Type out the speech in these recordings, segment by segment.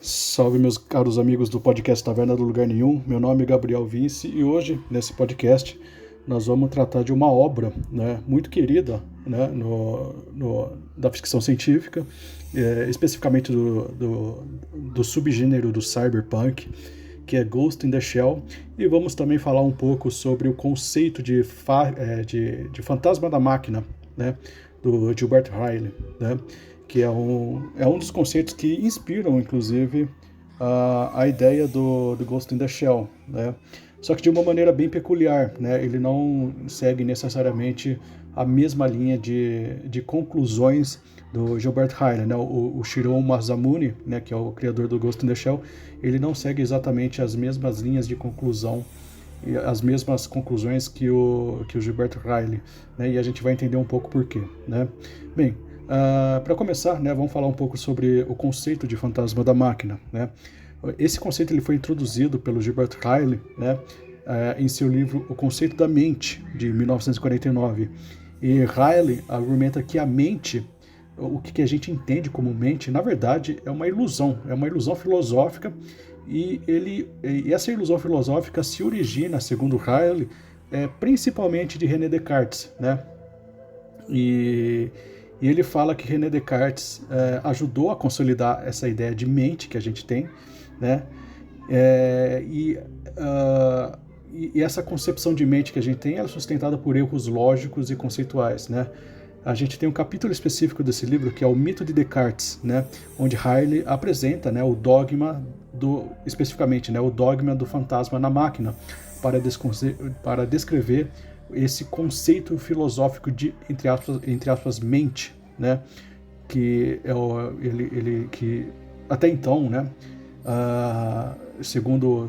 Salve, meus caros amigos do podcast Taverna do Lugar Nenhum. Meu nome é Gabriel Vince e hoje, nesse podcast, nós vamos tratar de uma obra, né, muito querida, né, da ficção científica, especificamente do subgênero do cyberpunk, que é Ghost in the Shell, e vamos também falar um pouco sobre o conceito de fantasma da máquina, né, do Gilbert Riley, né, que é um dos conceitos que inspiram, inclusive, a ideia do Ghost in the Shell, né? Só que de uma maneira bem peculiar, né? Ele não segue necessariamente a mesma linha de conclusões do Gilbert Riley, né? O Shiro Masamune, né, que é o criador do Ghost in the Shell, ele não segue exatamente as mesmas linhas de conclusão e as mesmas conclusões que o Gilbert Riley, né? E a gente vai entender um pouco por quê, né? Bem, para começar, né, vamos falar um pouco sobre o conceito de fantasma da máquina, né? Esse conceito ele foi introduzido pelo Gilbert Riley, né, em seu livro O Conceito da Mente, de 1949. E Riley argumenta que a mente, o que a gente entende como mente, na verdade é uma ilusão filosófica, e essa ilusão filosófica se origina, segundo Riley, principalmente de René Descartes, né? E ele fala que René Descartes ajudou a consolidar essa ideia de mente que a gente tem, né? É, e, uh, e essa concepção de mente que a gente tem é sustentada por erros lógicos e conceituais, né? A gente tem um capítulo específico desse livro que é o Mito de Descartes, né? Onde Riley apresenta, né, o dogma especificamente, né, o dogma do fantasma na máquina para descrever esse conceito filosófico de, entre aspas, mente, né? Que é que até então, né? Segundo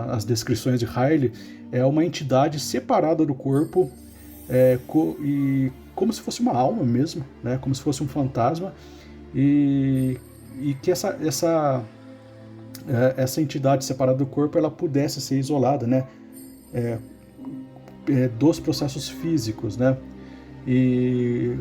as descrições de Riley, é uma entidade separada do corpo, e como se fosse uma alma mesmo, né? Como se fosse um fantasma, e que essa entidade separada do corpo ela pudesse ser isolada, né? Dos processos físicos, né? E,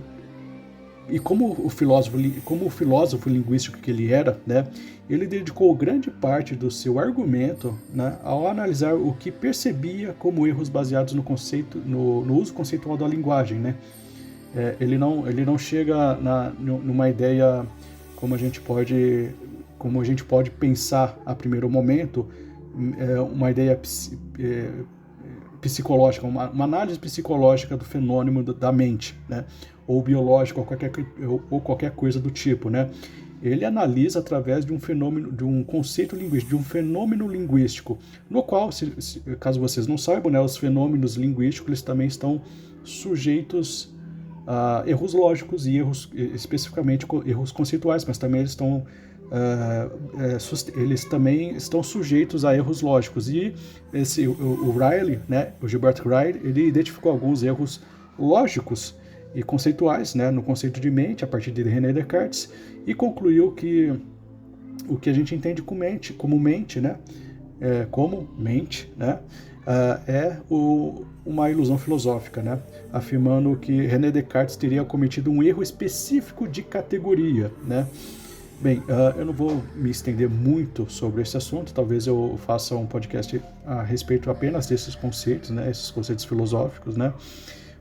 e como o filósofo linguístico que ele era, né? Ele dedicou grande parte do seu argumento, né, ao analisar o que percebia como erros baseados no uso conceitual da linguagem, né? Ele não chega numa ideia como a gente pode pensar a primeiro momento, uma ideia psicológica, uma análise psicológica do fenômeno da mente, né? Ou biológico, ou qualquer coisa do tipo, né? Ele analisa através de um fenômeno, de um conceito linguístico, de um fenômeno linguístico, no qual, caso vocês não saibam, né, os fenômenos linguísticos eles também estão sujeitos a erros lógicos e especificamente erros conceituais, mas também eles também estão sujeitos a erros lógicos. E o Riley, né, o Gilbert Riley, ele identificou alguns erros lógicos e conceituais, né, no conceito de mente, a partir de René Descartes, e concluiu que o que a gente entende como mente, né, uma ilusão filosófica, né, afirmando que René Descartes teria cometido um erro específico de categoria, né. Bem, eu não vou me estender muito sobre esse assunto, talvez eu faça um podcast a respeito apenas desses conceitos, né, esses conceitos filosóficos, né,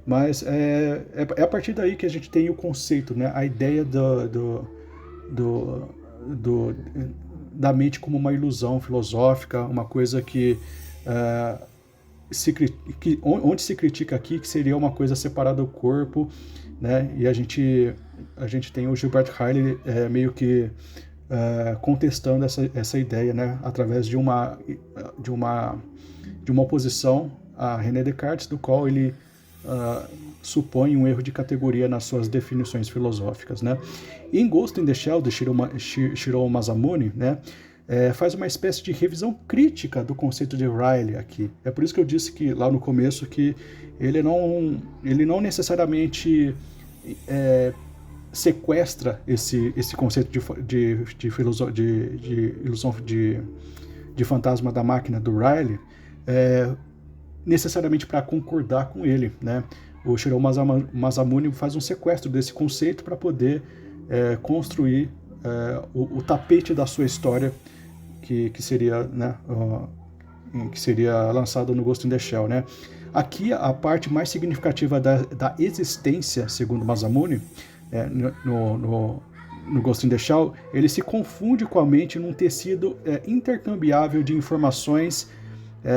mas é a partir daí que a gente tem o conceito, né, a ideia da mente como uma ilusão filosófica, uma coisa onde se critica aqui que seria uma coisa separada do corpo, né? E a gente tem o Gilbert Riley meio que contestando essa ideia, né? Através de uma oposição a René Descartes, do qual ele supõe um erro de categoria nas suas definições filosóficas, né? E em Ghost in the Shell, de Shiro Masamune, né, faz uma espécie de revisão crítica do conceito de Riley aqui. É por isso que eu disse que lá no começo que ele não necessariamente sequestra esse conceito de ilusão de fantasma da máquina do Riley, necessariamente para concordar com ele, né? O Shiro Masamune faz um sequestro desse conceito para poder construir o tapete da sua história, que seria, né, que seria lançado no Ghost in the Shell, né? Aqui a parte mais significativa da existência, segundo Masamune, no Ghost in the Shell, ele se confunde com a mente num tecido intercambiável de informações,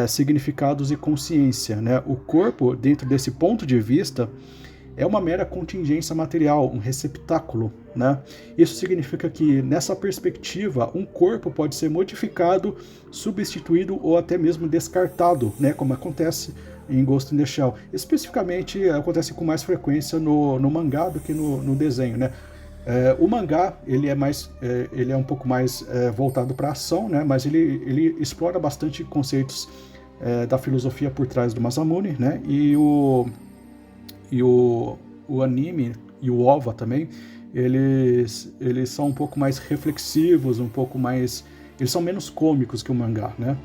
significados e consciência, né? O corpo, dentro desse ponto de vista, é uma mera contingência material, um receptáculo, né? Isso significa que, nessa perspectiva, um corpo pode ser modificado, substituído ou até mesmo descartado, né? Como acontece em Ghost in the Shell. Especificamente, acontece com mais frequência no mangá do que no desenho, né? O mangá, ele é um pouco mais voltado para a ação, né? Mas ele explora bastante conceitos da filosofia por trás do Masamune, né? E o anime e o OVA também, eles são um pouco mais reflexivos, eles são menos cômicos que o mangá, né?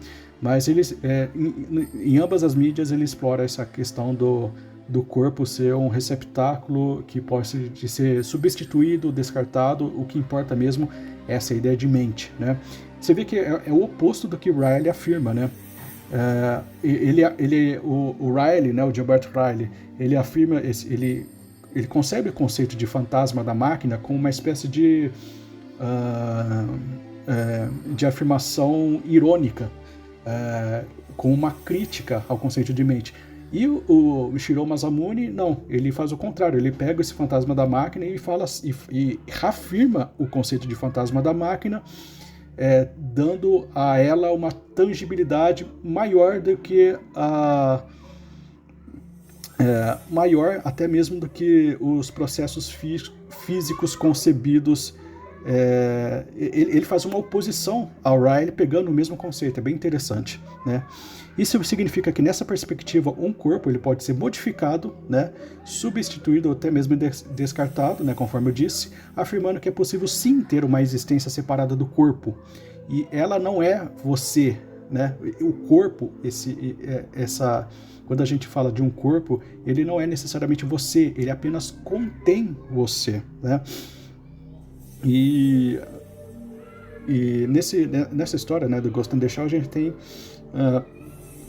Mas em ambas as mídias, ele explora essa questão do corpo ser um receptáculo que pode ser substituído, descartado. O que importa mesmo é essa ideia de mente, né? Você vê que é o oposto do que o Riley afirma, né? O Riley, né, o Gilbert Riley, ele afirma, ele concebe o conceito de fantasma da máquina como uma espécie de afirmação irônica, com uma crítica ao conceito de mente. E o Shiro Masamune, não, ele faz o contrário, ele pega esse fantasma da máquina e reafirma o conceito de fantasma da máquina, dando a ela uma tangibilidade maior do que maior até mesmo do que os processos físicos concebidos. Ele faz uma oposição ao Riley pegando o mesmo conceito, é bem interessante, né? Isso significa que, nessa perspectiva, um corpo ele pode ser modificado, né, substituído ou até mesmo descartado, né, conforme eu disse, afirmando que é possível sim ter uma existência separada do corpo. E ela não é você, né? O corpo, quando a gente fala de um corpo, ele não é necessariamente você, ele apenas contém você, né? E nessa história, né, do Ghost in the Shell, a gente tem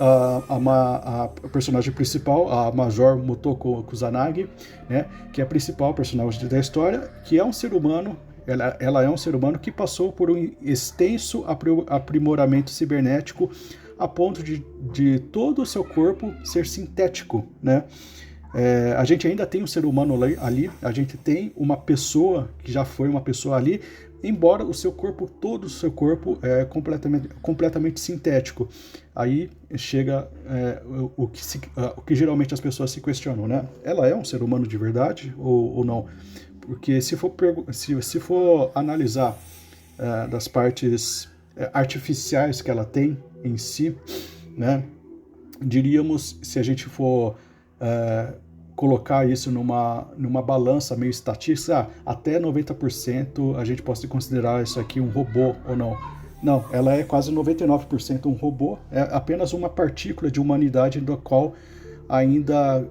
a personagem principal, a Major Motoko Kusanagi, né, que é a principal personagem da história, que é um ser humano. Ela é um ser humano que passou por um extenso aprimoramento cibernético a ponto de todo o seu corpo ser sintético, né? A gente ainda tem um ser humano ali, a gente tem uma pessoa que já foi uma pessoa ali, embora todo o seu corpo é completamente sintético. Aí chega o que geralmente as pessoas se questionam, né? Ela é um ser humano de verdade ou não? Porque se for analisar das partes artificiais que ela tem em si, né? Diríamos, se a gente for colocar isso numa balança meio estatística, até 90% a gente pode considerar isso aqui um robô ou não. Não, ela é quase 99% um robô, é apenas uma partícula de humanidade da qual ainda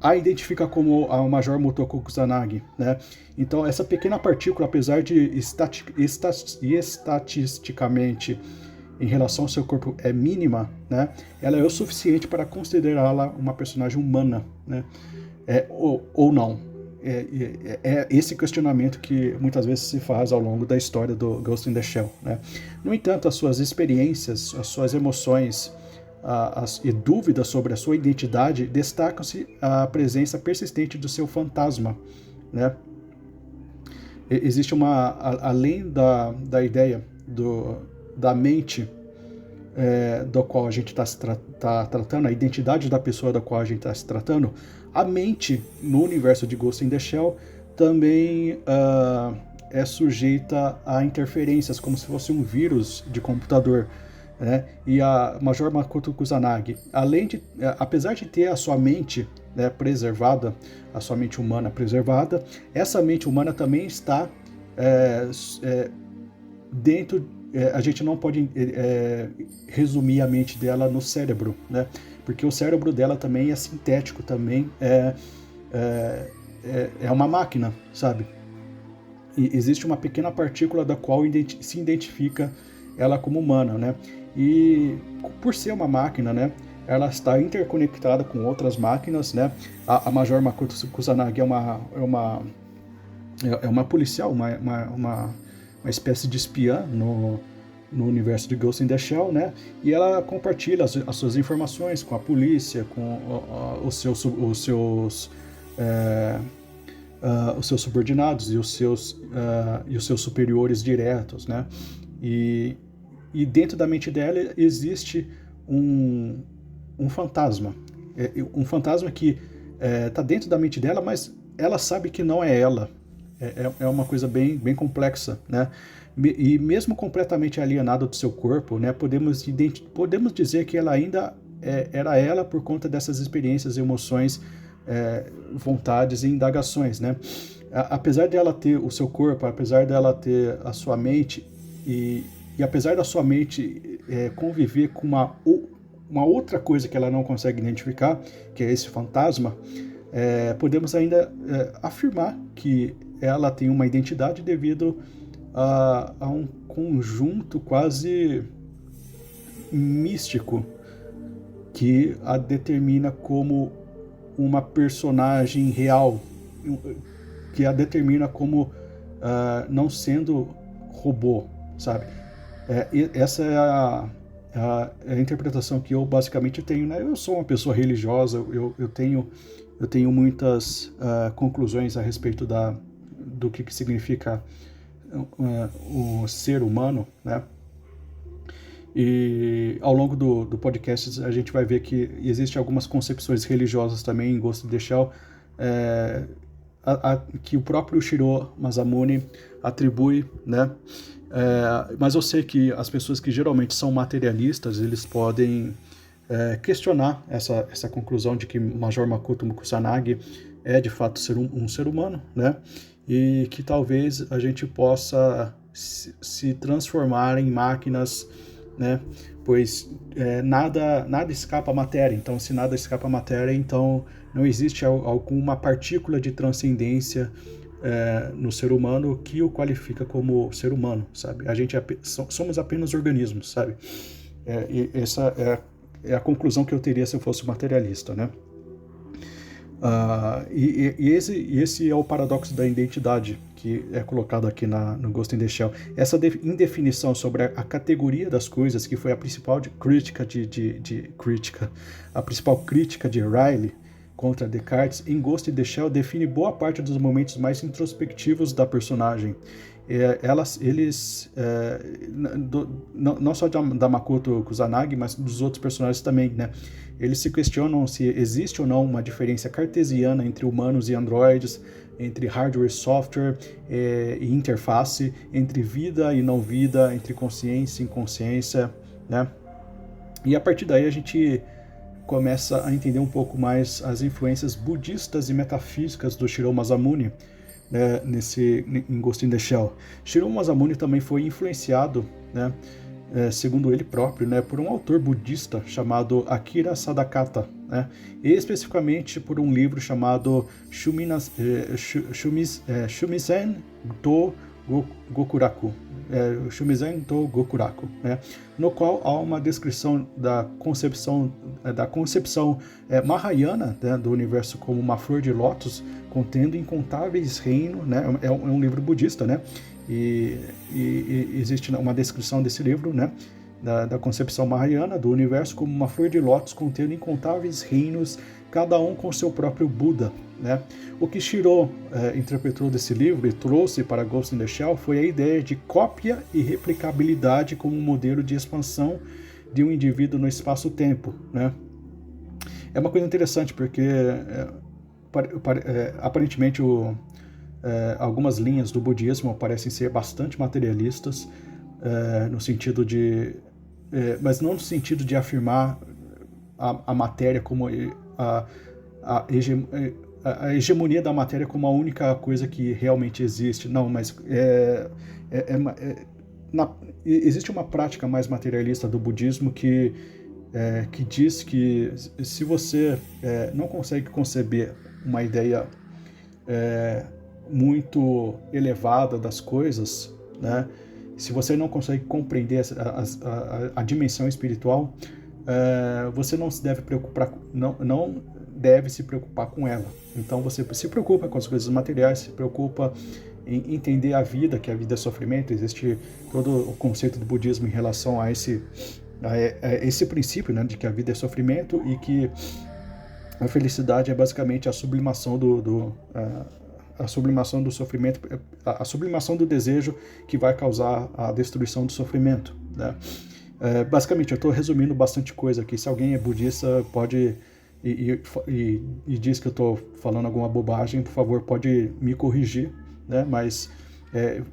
a identifica como a Major Motoko Kusanagi, né? Então, essa pequena partícula, apesar de estatisticamente em relação ao seu corpo é mínima, né? Ela é o suficiente para considerá-la uma personagem humana, né? Ou não. É esse questionamento que muitas vezes se faz ao longo da história do Ghost in the Shell, né? No entanto, as suas experiências, as suas emoções e dúvidas sobre a sua identidade destacam-se a presença persistente do seu fantasma, né? Existe além da ideia da mente do qual a gente está tratando, a identidade da pessoa da qual a gente está se tratando, a mente no universo de Ghost in the Shell também é sujeita a interferências, como se fosse um vírus de computador, né? E a Major Makoto Kusanagi, apesar de ter a sua mente, né, preservada, a sua mente humana preservada, essa mente humana também está dentro. A gente não pode resumir a mente dela no cérebro, né? Porque o cérebro dela também é sintético, também é uma máquina, sabe? existe uma pequena partícula da qual se identifica ela como humana, né? E por ser uma máquina, né, ela está interconectada com outras máquinas, né? A Major Makoto Kusanagi é uma policial, uma espécie de espiã no universo de Ghost in the Shell, né? E ela compartilha as suas informações com a polícia, com os seus subordinados e os seus superiores diretos, né? E dentro da mente dela existe um fantasma, um fantasma que está dentro da mente dela, mas ela sabe que não é ela. É uma coisa bem complexa, né? E mesmo completamente alienada do seu corpo, né? Podemos dizer que ela ainda era ela por conta dessas experiências, emoções, vontades e indagações, né? Apesar dela ter o seu corpo, apesar dela ter a sua mente e apesar da sua mente conviver com uma outra coisa que ela não consegue identificar, que é esse fantasma, podemos ainda afirmar que ela tem uma identidade devido a um conjunto quase místico que a determina como uma personagem real, que a determina como não sendo robô, sabe? Essa é a interpretação que eu basicamente tenho, né? Eu sou uma pessoa religiosa, eu tenho muitas conclusões a respeito do que significa o ser humano, né? E ao longo do podcast a gente vai ver que existem algumas concepções religiosas também em Ghost in the Shell, que o próprio Shiro Masamune atribui, né? Mas eu sei que as pessoas que geralmente são materialistas, eles podem questionar essa conclusão de que Major Makoto Kusanagi é de fato um ser humano, né? E que talvez a gente possa se transformar em máquinas, né? Pois nada escapa à matéria. Então, se nada escapa à matéria, então não existe alguma partícula de transcendência no ser humano que o qualifica como ser humano, sabe? A gente somos apenas organismos, sabe? E essa é a conclusão que eu teria se eu fosse materialista, né? Esse é o paradoxo da identidade que é colocado aqui no Ghost in the Shell. Essa indefinição sobre a categoria das coisas, que foi a principal a principal crítica de Riley contra Descartes, em Ghost in the Shell define boa parte dos momentos mais introspectivos da personagem. Não só da Makoto Kusanagi, mas dos outros personagens também, né? Eles se questionam se existe ou não uma diferença cartesiana entre humanos e androides, entre hardware e software e interface, entre vida e não vida, entre consciência e inconsciência, né? E a partir daí a gente começa a entender um pouco mais as influências budistas e metafísicas do Shiro Masamune, né, em Ghost in the Shell. Shiro Masamune também foi influenciado, né, segundo ele próprio, né, por um autor budista chamado Akira Sadakata, né, e especificamente por um livro chamado Shumisen to Gokuraku, Shumisen to Gokuraku, né, no qual há uma descrição da concepção Mahayana, né, do universo como uma flor de lótus contendo incontáveis reinos, né, é um livro budista, né, e existe uma descrição desse livro, né, da concepção Mahayana do universo como uma flor de lótus contendo incontáveis reinos, cada um com seu próprio Buda, né? O que Shiro interpretou desse livro e trouxe para Ghost in the Shell foi a ideia de cópia e replicabilidade como um modelo de expansão de um indivíduo no espaço-tempo, né? É uma coisa interessante porque aparentemente algumas linhas do budismo parecem ser bastante materialistas, no sentido de mas não no sentido de afirmar a matéria como a hegemonia da matéria como a única coisa que realmente existe. Não, mas existe uma prática mais materialista do budismo que diz que se você não consegue conceber uma ideia muito elevada das coisas, né? Se você não consegue compreender a dimensão espiritual, você não se deve preocupar, não deve se preocupar com ela. Então você se preocupa com as coisas materiais, se preocupa em entender a vida, que a vida é sofrimento. Existe todo o conceito do budismo em relação a esse princípio, né, de que a vida é sofrimento e que a felicidade é basicamente a sublimação a sublimação do sofrimento, a sublimação do desejo que vai causar a destruição do sofrimento, né? Basicamente, eu estou resumindo bastante coisa aqui. Se alguém é budista, pode e diz que eu estou falando alguma bobagem, por favor, pode me corrigir, né? Mas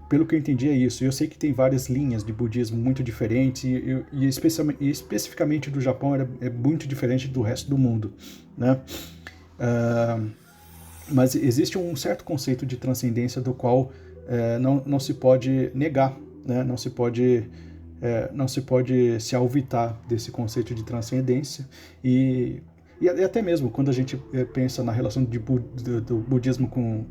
pelo que eu entendi é isso. Eu sei que tem várias linhas de budismo muito diferentes e especificamente do Japão é muito diferente do resto do mundo, né? Mas existe um certo conceito de transcendência do qual não se pode negar, né? Não se pode se alvitar desse conceito de transcendência e até mesmo quando a gente pensa na relação do budismo com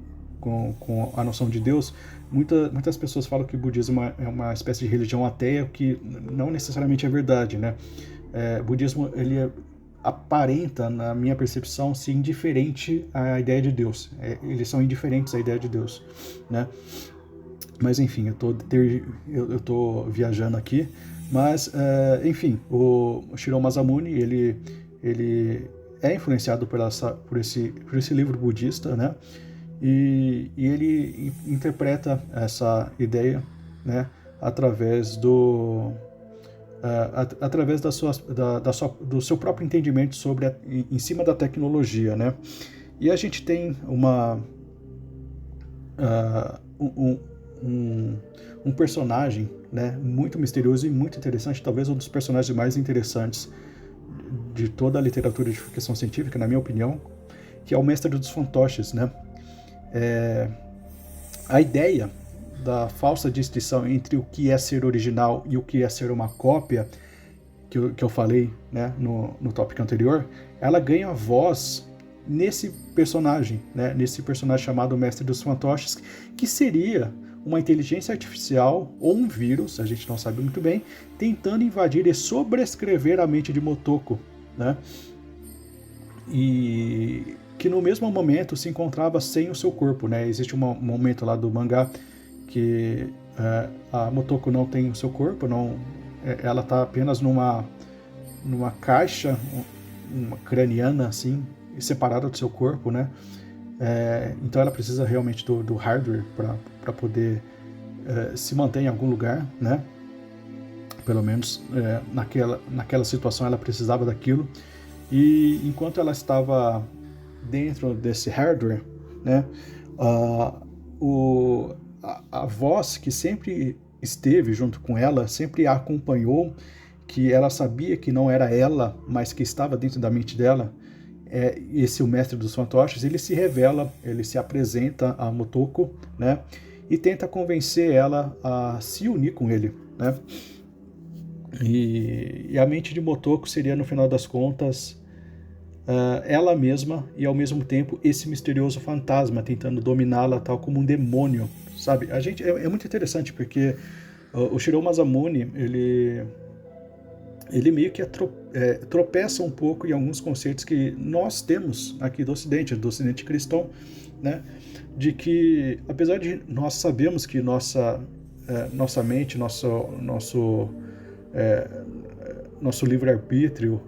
a noção de Deus, muitas pessoas falam que o budismo é uma espécie de religião ateia, o que não necessariamente é verdade, né? O budismo, ele aparenta, na minha percepção, ser indiferente à ideia de Deus. Eles são indiferentes à ideia de Deus, né? Mas enfim, eu tô viajando aqui. Mas, enfim, o Shiro Masamune, ele é influenciado por esse livro budista, né? E ele interpreta essa ideia, né, através do seu próprio entendimento em cima da tecnologia, né? E a gente tem um personagem, né, muito misterioso e muito interessante, talvez um dos personagens mais interessantes de toda a literatura de ficção científica, na minha opinião, que é o Mestre dos Fantoches, né? A ideia da falsa distinção entre o que é ser original e o que é ser uma cópia, que eu falei, né, no tópico anterior, ela ganha voz nesse personagem, né, nesse personagem chamado Mestre dos Fantoches, que seria uma inteligência artificial ou um vírus, a gente não sabe muito bem, tentando invadir e sobrescrever a mente de Motoko, né? E que no mesmo momento se encontrava sem o seu corpo, né? Existe um momento lá do mangá que a Motoko não tem o seu corpo, ela está apenas numa caixa, uma craniana assim, separada do seu corpo, né? Então ela precisa realmente do hardware para poder se manter em algum lugar, né? Pelo menos naquela situação ela precisava daquilo. E enquanto ela estava dentro desse hardware, né, a voz que sempre esteve junto com ela, sempre a acompanhou, que ela sabia que não era ela, mas que estava dentro da mente dela, esse o Mestre dos Fantoches, ele se revela, ele se apresenta a Motoko, né, e tenta convencer ela a se unir com ele, né? E a mente de Motoko seria, no final das contas, ela mesma e, ao mesmo tempo, esse misterioso fantasma tentando dominá-la, tal como um demônio, sabe? A gente, é muito interessante, porque o Shiro Masamune, ele meio que tropeça um pouco em alguns conceitos que nós temos aqui do Ocidente cristão, né? De que, apesar de nós sabemos que nossa mente, nosso livre-arbítrio,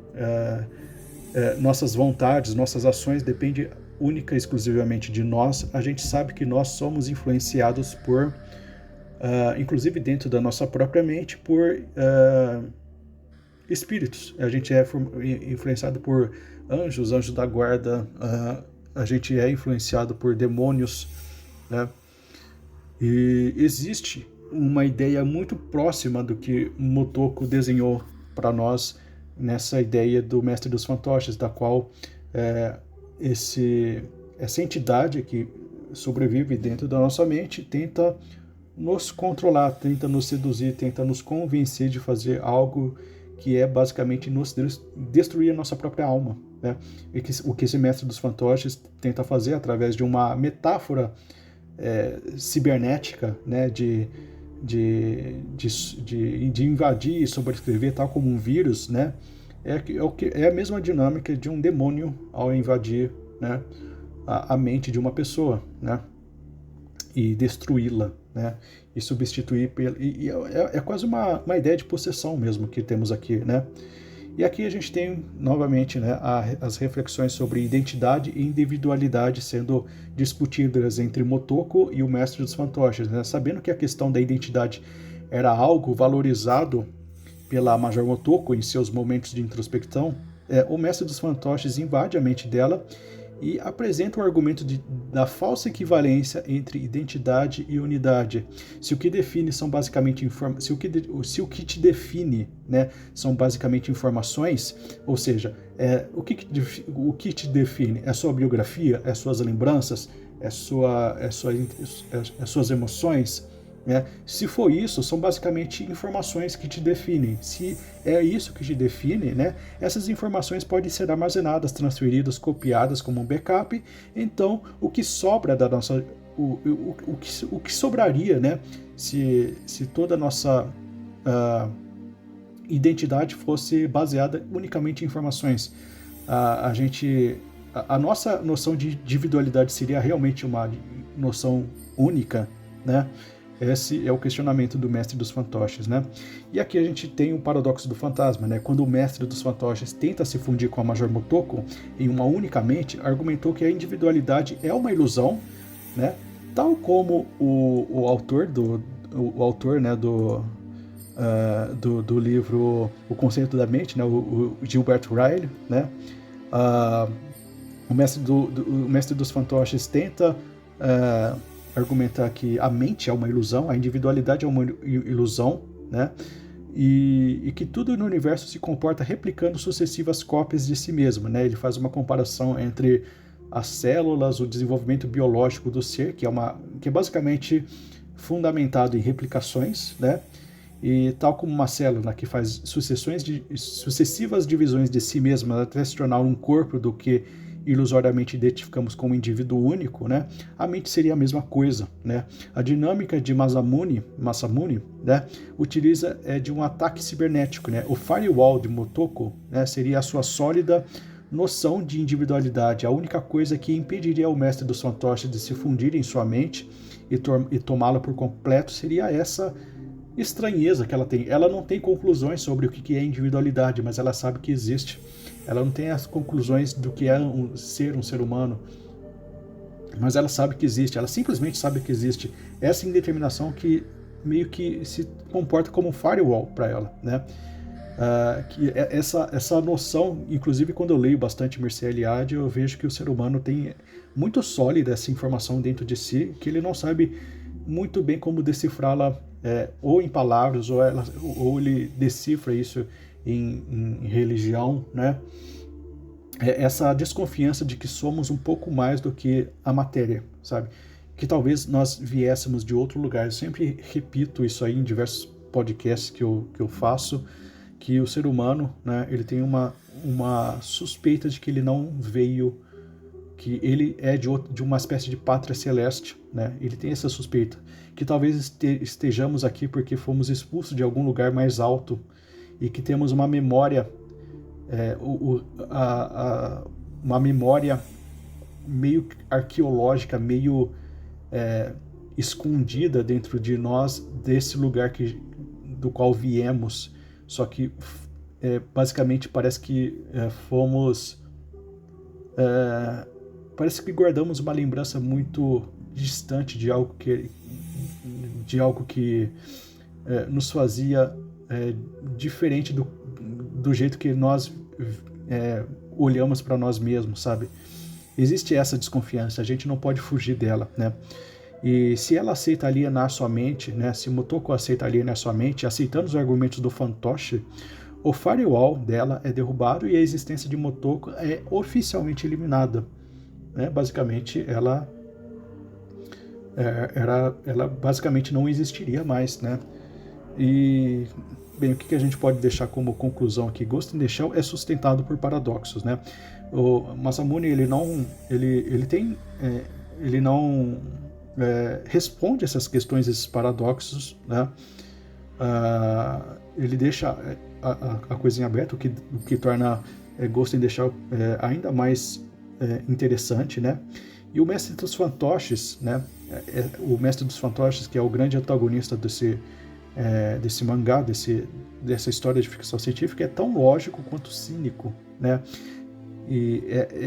nossas vontades, nossas ações dependem única e exclusivamente de nós, a gente sabe que nós somos influenciados por, inclusive dentro da nossa própria mente, por espíritos. A gente é influenciado por anjos da guarda, a gente é influenciado por demônios, né? E existe uma ideia muito próxima do que Motoko desenhou para nós nessa ideia do Mestre dos Fantoches, da qual essa entidade que sobrevive dentro da nossa mente tenta nos controlar, tenta nos seduzir, tenta nos convencer de fazer algo que é basicamente nos destruir a nossa própria alma, né? O que esse Mestre dos Fantoches tenta fazer através de uma metáfora cibernética, né, de invadir e sobrescrever, tal como um vírus, né, é a mesma dinâmica de um demônio ao invadir, né, a mente de uma pessoa, né, e destruí-la, né, e substituir é quase uma ideia de possessão mesmo que temos aqui, né. E aqui a gente tem novamente, né, as reflexões sobre identidade e individualidade sendo discutidas entre Motoko e o Mestre dos Fantoches, né, sabendo que a questão da identidade era algo valorizado pela Major Motoko em seus momentos de introspecção. O Mestre dos Fantoches invade a mente dela e apresenta o argumento da falsa equivalência entre identidade e unidade. Se o que define são basicamente se o que te define, né, são basicamente informações, ou seja, o que te define é a sua biografia, é suas lembranças, é suas emoções. Se for isso, são basicamente informações que te definem. Se é isso que te define, né, essas informações podem ser armazenadas, transferidas, copiadas como um backup. Então, o que sobra da nossa... O que sobraria, né, se toda a nossa identidade fosse baseada unicamente em informações? A nossa noção de individualidade seria realmente uma noção única, né? Esse é o questionamento do Mestre dos Fantoches, né? E aqui a gente tem o paradoxo do fantasma, né? Quando o Mestre dos Fantoches tenta se fundir com a Major Motoko em uma única mente, argumentou que a individualidade é uma ilusão, né? Tal como o autor né, do livro O Conceito da Mente, né? O Gilbert Ryle, né? O Mestre dos Fantoches tenta argumentar que a mente é uma ilusão, a individualidade é uma ilusão, né? E que tudo no universo se comporta replicando sucessivas cópias de si mesmo, né? Ele faz uma comparação entre as células, o desenvolvimento biológico do ser, que é basicamente fundamentado em replicações, né? E tal como uma célula que faz sucessivas divisões de si mesma até se tornar um corpo do que ilusoriamente identificamos como indivíduo único, né? A mente seria a mesma coisa, né? A dinâmica de Masamune, né, utiliza de um ataque cibernético, né? O firewall de Motoko, né, seria a sua sólida noção de individualidade. A única coisa que impediria o Mestre dos Fantoches de se fundir em sua mente e tomá-la por completo seria essa estranheza que ela tem. Ela não tem conclusões sobre o que é individualidade, mas ela sabe que existe. Ela não tem as conclusões do que é um ser humano, mas ela sabe que existe, ela simplesmente sabe que existe. Essa indeterminação que meio que se comporta como um firewall para ela, né? Que essa noção, inclusive quando eu leio bastante Mircea Eliade, eu vejo que o ser humano tem muito sólida essa informação dentro de si, que ele não sabe muito bem como decifrá-la, ou em palavras, ou ele decifra isso em religião, né? Essa desconfiança de que somos um pouco mais do que a matéria, sabe? Que talvez nós viéssemos de outro lugar. Eu sempre repito isso aí em diversos podcasts que eu faço, que o ser humano, né, ele tem uma suspeita de que ele não veio, que ele é de uma espécie de pátria celeste, né? Ele tem essa suspeita, que talvez estejamos aqui porque fomos expulsos de algum lugar mais alto e que temos uma memória, uma memória meio arqueológica, meio escondida dentro de nós, desse lugar do qual viemos, só que basicamente parece que parece que guardamos uma lembrança muito distante de algo que nos fazia diferente do jeito que nós olhamos para nós mesmos, sabe? Existe essa desconfiança, a gente não pode fugir dela, né? E se ela aceita alienar sua mente, né? Se Motoko aceita alienar sua mente, aceitando os argumentos do fantoche, o firewall dela é derrubado e a existência de Motoko é oficialmente eliminada, né? Basicamente, ela basicamente não existiria mais, né? E, bem, o que a gente pode deixar como conclusão aqui? Ghost in the Shell é sustentado por paradoxos, né? O Masamune, ele não responde essas questões, esses paradoxos, né? Ele deixa a coisinha aberta, o que torna Ghost in the Shell ainda mais interessante, né? E o Mestre dos Fantoches, né? O Mestre dos Fantoches, que é o grande antagonista desse mangá, dessa história de ficção científica, é tão lógico quanto cínico, né? E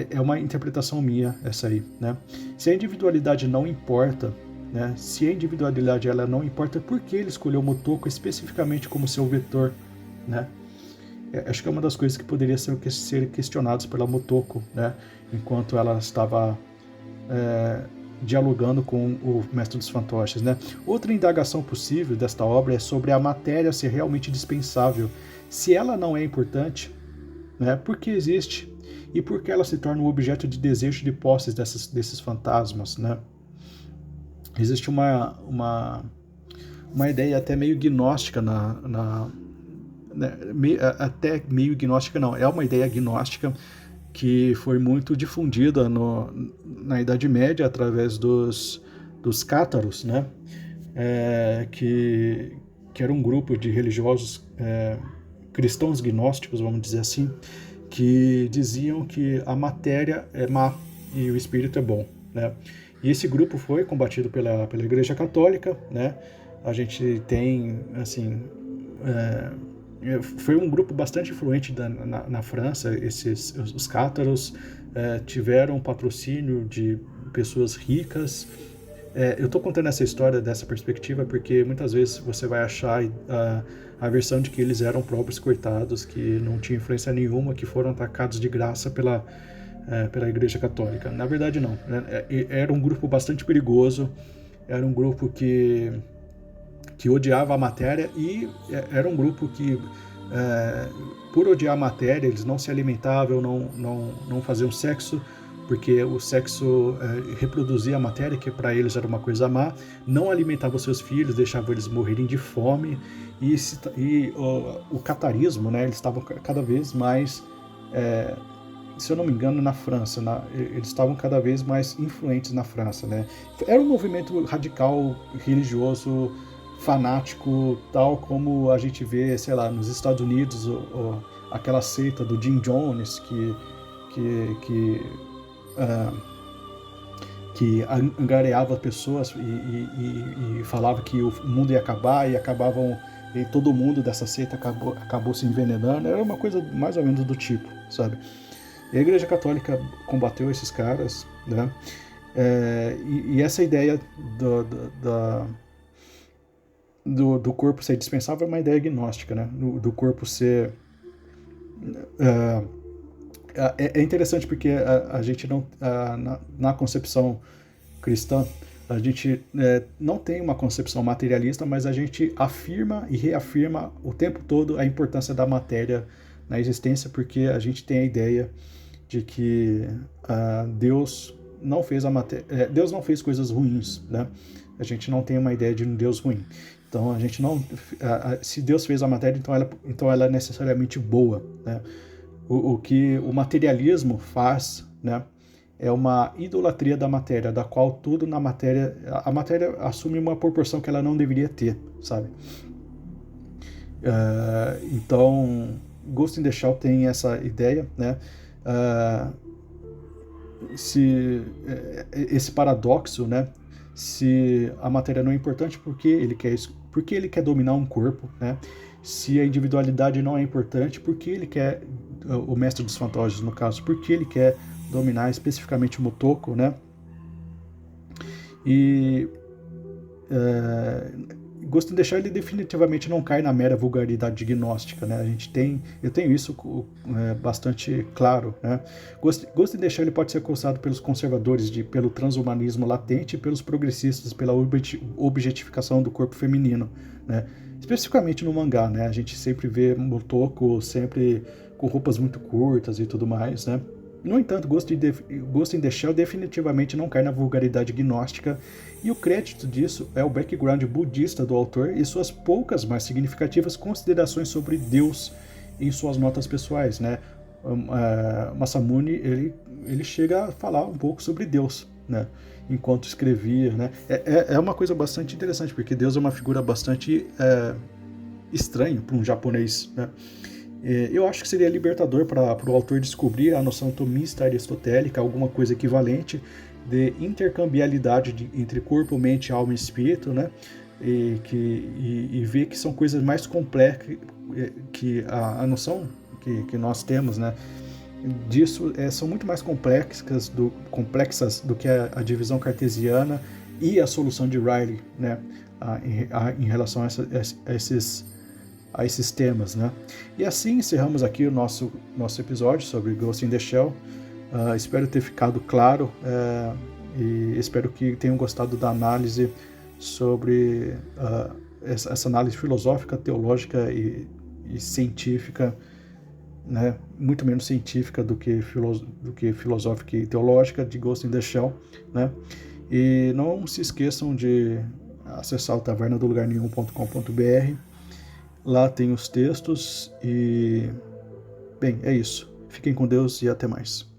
é uma interpretação minha essa aí, né? Se a individualidade não importa, né? Se a individualidade ela não importa, por que ele escolheu Motoko especificamente como seu vetor, né? Acho que é uma das coisas que poderia ser questionadas pela Motoko, né? Enquanto ela estava dialogando com o Mestre dos Fantoches, né? Outra indagação possível desta obra é sobre a matéria ser realmente dispensável. Se ela não é importante, né? Por que existe? E por que ela se torna um objeto de desejo de posses desses fantasmas, né? Existe uma ideia até meio gnóstica até meio gnóstica não, é uma ideia gnóstica que foi muito difundida na Idade Média através dos cátaros, né? Que era um grupo de religiosos cristãos gnósticos, vamos dizer assim, que diziam que a matéria é má e o espírito é bom, né? E esse grupo foi combatido pela Igreja Católica, né? A gente tem, assim, foi um grupo bastante influente na França. Os cátaros tiveram patrocínio de pessoas ricas. Eu estou contando essa história dessa perspectiva porque muitas vezes você vai achar a versão de que eles eram próprios coitados, que não tinham influência nenhuma, que foram atacados de graça pela Igreja Católica. Na verdade, não. Era um grupo bastante perigoso, era um grupo que odiava a matéria e era um grupo que, por odiar a matéria, eles não se alimentavam, não faziam sexo, porque o sexo reproduzia a matéria, que para eles era uma coisa má, não alimentavam seus filhos, deixavam eles morrerem de fome, e o catarismo, né, eles estavam cada vez mais, se eu não me engano, na França, eles estavam cada vez mais influentes na França, né? Era um movimento radical, religioso, fanático, tal como a gente vê, sei lá, nos Estados Unidos, aquela seita do Jim Jones que angariava pessoas e falava que o mundo ia acabar, e todo mundo dessa seita acabou se envenenando. Era uma coisa mais ou menos do tipo, sabe? E a Igreja Católica combateu esses caras, né? E essa ideia do corpo ser dispensável é uma ideia gnóstica, né? Do corpo ser... É interessante porque a gente não... na concepção cristã, a gente não tem uma concepção materialista, mas a gente afirma e reafirma o tempo todo a importância da matéria na existência, porque a gente tem a ideia de que Deus não fez Deus não fez coisas ruins, né? A gente não tem uma ideia de um Deus ruim. Então a gente não, se Deus fez a matéria, então ela é necessariamente boa, né? O que o materialismo faz, né, é uma idolatria da matéria, da qual tudo na matéria, a matéria assume uma proporção que ela não deveria ter, sabe? Então Ghost in the Shell tem essa ideia, né? Esse paradoxo, né? Se a matéria não é importante, por que ele quer dominar um corpo, né? Se a individualidade não é importante, por que ele quer, o Mestre dos Fantoches no caso, por que ele quer dominar especificamente o Motoko, né? E Ghost in the Shell, ele definitivamente não cai na mera vulgaridade gnóstica, né? Eu tenho isso bastante claro, né? Ghost in the Shell, ele pode ser causado pelos conservadores, pelo transhumanismo latente, e pelos progressistas, pela objetificação do corpo feminino, né? Especificamente no mangá, né? A gente sempre vê Motoko sempre com roupas muito curtas e tudo mais, né? No entanto, Ghost in the Shell definitivamente não cai na vulgaridade gnóstica, e o crédito disso é o background budista do autor e suas poucas, mas significativas considerações sobre Deus em suas notas pessoais, né? Masamune, ele chega a falar um pouco sobre Deus, né, enquanto escrevia, né? É uma coisa bastante interessante, porque Deus é uma figura bastante estranha para um japonês, né? Eu acho que seria libertador para o autor descobrir a noção tomista aristotélica, alguma coisa equivalente de intercambialidade entre corpo, mente, alma e espírito, né? E ver que são coisas mais complexas, que a noção que nós temos, né, disso são muito mais complexas do que a divisão cartesiana e a solução de Riley, né, em relação a esses temas, né? E assim encerramos aqui o nosso episódio sobre Ghost in the Shell. Espero ter ficado claro e espero que tenham gostado da análise sobre essa análise filosófica, teológica e científica, né? Muito menos científica do que filosófica e teológica de Ghost in the Shell, né? E não se esqueçam de acessar o tavernadolugarnenhum.com.br. Lá tem os textos e, bem, é isso. Fiquem com Deus e até mais.